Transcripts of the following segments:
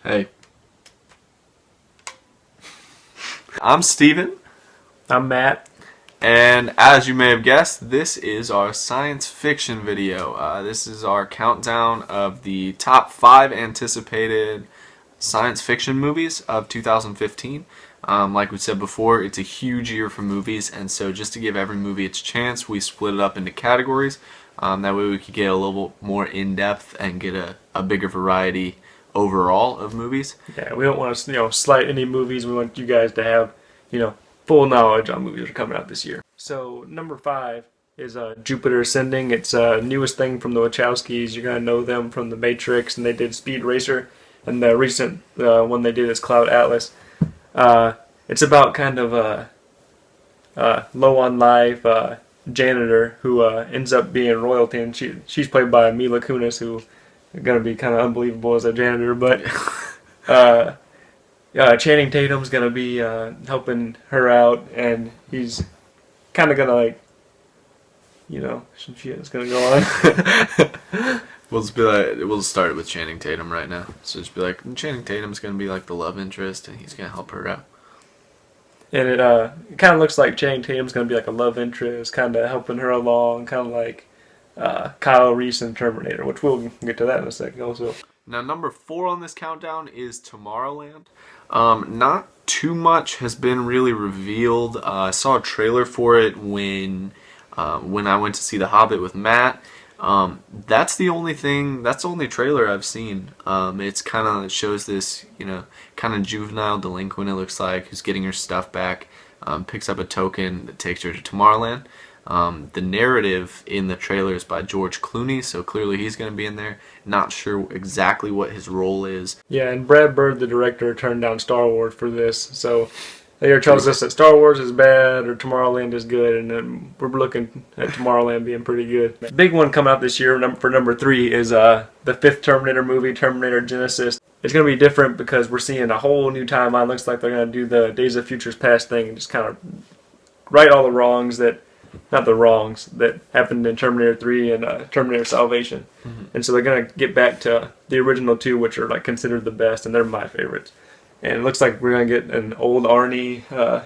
Hey. I'm Steven. I'm Matt. And as you may have guessed, this is our science fiction video. This is our countdown of the top 5 anticipated science fiction movies of 2015. Like we said before, it's a huge year for movies, and so just to give every movie its chance, we split it up into categories. That way we could get a little more in-depth and get a bigger variety overall of movies. Yeah, we don't want to slight any movies. We want you guys to have full knowledge on movies that are coming out this year. So number 5 is Jupiter Ascending. It's a newest thing from the Wachowskis. You're gonna know them from The Matrix, and they did Speed Racer, and the recent one they did is Cloud Atlas. It's about kind of a low on life janitor who ends up being royalty, and she's played by Mila Kunis, who is gonna be kind of unbelievable as a janitor, but Channing Tatum's gonna be helping her out, and he's kind of gonna some shit's gonna go on. We'll start it with Channing Tatum right now. So just be like, Channing Tatum's gonna be like the love interest, and he's gonna help her out. And it kind of looks like Channing Tatum's gonna be like a love interest, kind of helping her along, kind of like Kyle Reese in Terminator, which we'll get to that in a second also. Now, number 4 on this countdown is Tomorrowland. Not too much has been really revealed. I saw a trailer for it when I went to see The Hobbit with Matt. That's the only trailer I've seen. It shows this, kind of juvenile delinquent, it looks like, who's getting her stuff back, picks up a token that takes her to Tomorrowland. The narrative in the trailer is by George Clooney, so clearly he's going to be in there. Not sure exactly what his role is. Yeah, and Brad Bird, the director, turned down Star Wars for this, so they either tells us that Star Wars is bad or Tomorrowland is good, and then we're looking at Tomorrowland being pretty good. The big one coming out this year for number 3 is the 5th Terminator movie, Terminator Genisys. It's going to be different because we're seeing a whole new timeline. Looks like they're going to do the Days of Futures Past thing and just kind of right all the wrongs that happened in Terminator 3 and Terminator Salvation. Mm-hmm. And so they're going to get back to the original 2, which are considered the best, and they're my favorites. And it looks like we're going to get an old Arnie,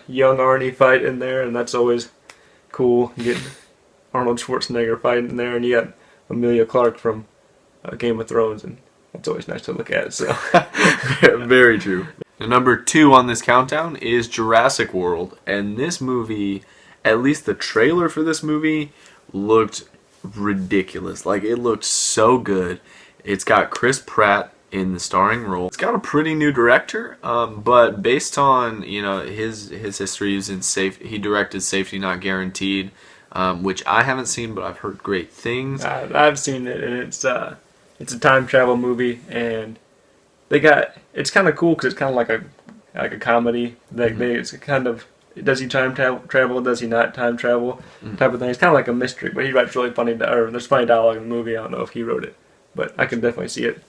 young Arnie fight in there, and that's always cool. You get Arnold Schwarzenegger fighting in there, and you got Emilia Clarke from Game of Thrones, and that's always nice to look at. So, very true. Now, number 2 on this countdown is Jurassic World, and this movie, at least the trailer for this movie, looked ridiculous. It looked so good. It's got Chris Pratt in the starring role. It's got a pretty new director, but based on his history, he directed Safety Not Guaranteed, which I haven't seen, but I've heard great things. I've seen it, and it's a time travel movie, and it's kind of cool because it's kind of like a comedy. It's kind of, does he time travel? Does he not time travel? Type of thing. It's kind of like a mystery, but he writes really funny. There's funny dialogue in the movie. I don't know if he wrote it, but I can definitely see it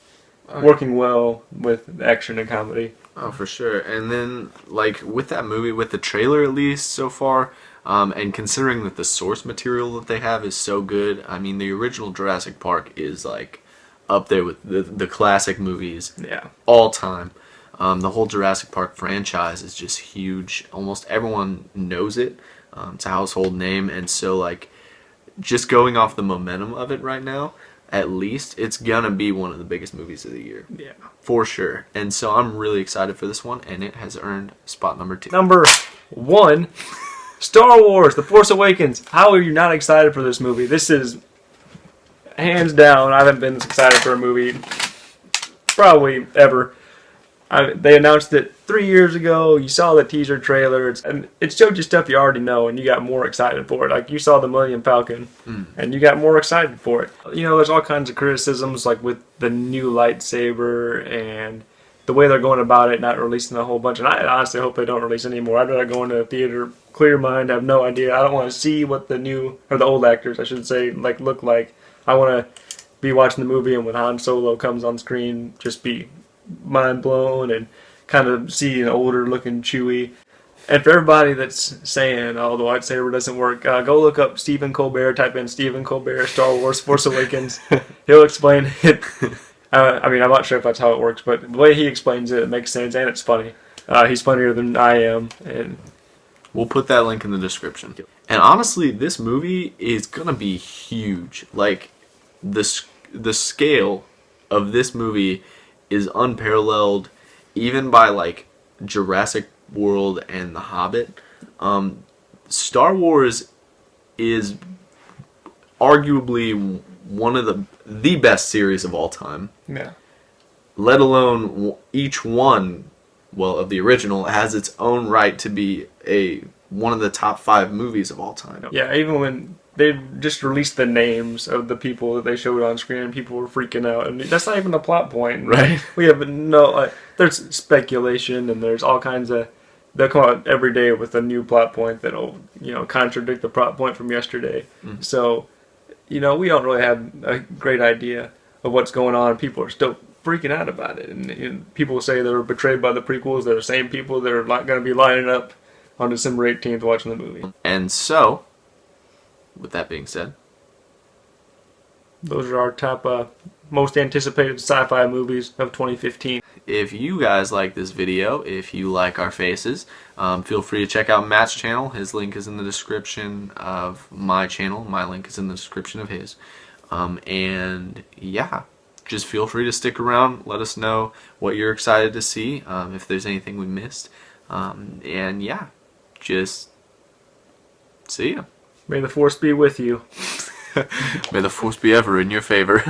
working well with action and comedy. Oh, for sure. And then, with that movie, with the trailer at least so far, and considering that the source material that they have is so good, I mean, the original Jurassic Park is up there with the classic movies, all time. The whole Jurassic Park franchise is just huge. Almost everyone knows it. It's a household name, and so just going off the momentum of it right now, at least it's gonna be one of the biggest movies of the year. Yeah, for sure. And so I'm really excited for this one, and it has earned spot number 2. Number 1, Star Wars: The Force Awakens. How are you not excited for this movie? This is hands down. I haven't been this excited for a movie probably ever. They announced it 3 years ago. You saw the teaser trailer, and it showed you stuff you already know, and you got more excited for it. You saw the Millennium Falcon, and you got more excited for it. There's all kinds of criticisms, with the new lightsaber and the way they're going about it, not releasing a whole bunch. And I honestly hope they don't release any more. I'd rather go into a theater, clear mind, have no idea. I don't want to see what the old actors, I should say, look like. I want to be watching the movie, and when Han Solo comes on screen, just be mind blown and kind of see an older looking Chewie. And for everybody that's saying, oh, the lightsaber doesn't work, go look up Stephen Colbert, type in Stephen Colbert, Star Wars Force Awakens. He'll explain it I mean, I'm not sure if that's how it works, but the way he explains it, it makes sense, and it's funny. He's funnier than I am, and We'll put that link in the description. And honestly, this movie is gonna be huge. Like, the scale of this movie is unparalleled, even by like Jurassic World and The Hobbit. Star Wars is arguably one of the best series of all time. yeah. Let alone each one, well, of the original has its own right to be one of the top 5 movies of all time. Yeah, even when they just released the names of the people that they showed on screen, people were freaking out, and that's not even a plot point. Right. We have there's speculation, and there's all kinds of. They'll come out every day with a new plot point that'll contradict the plot point from yesterday. Mhm. So, we don't really have a great idea of what's going on. People are still freaking out about it, and people say they were betrayed by the prequels. They're the same people that are not going to be lining up on December 18th watching the movie. And so, with that being said, Those are our top most anticipated sci-fi movies of 2015. if you guys like this video, if you like our faces, feel free to check out Matt's channel. His link is in the description of my channel. My link is in the description of his. And yeah, just feel free to stick around. Let us know what you're excited to see, if there's anything we missed. And yeah, just see ya. May the force be with you. May the force be ever in your favor.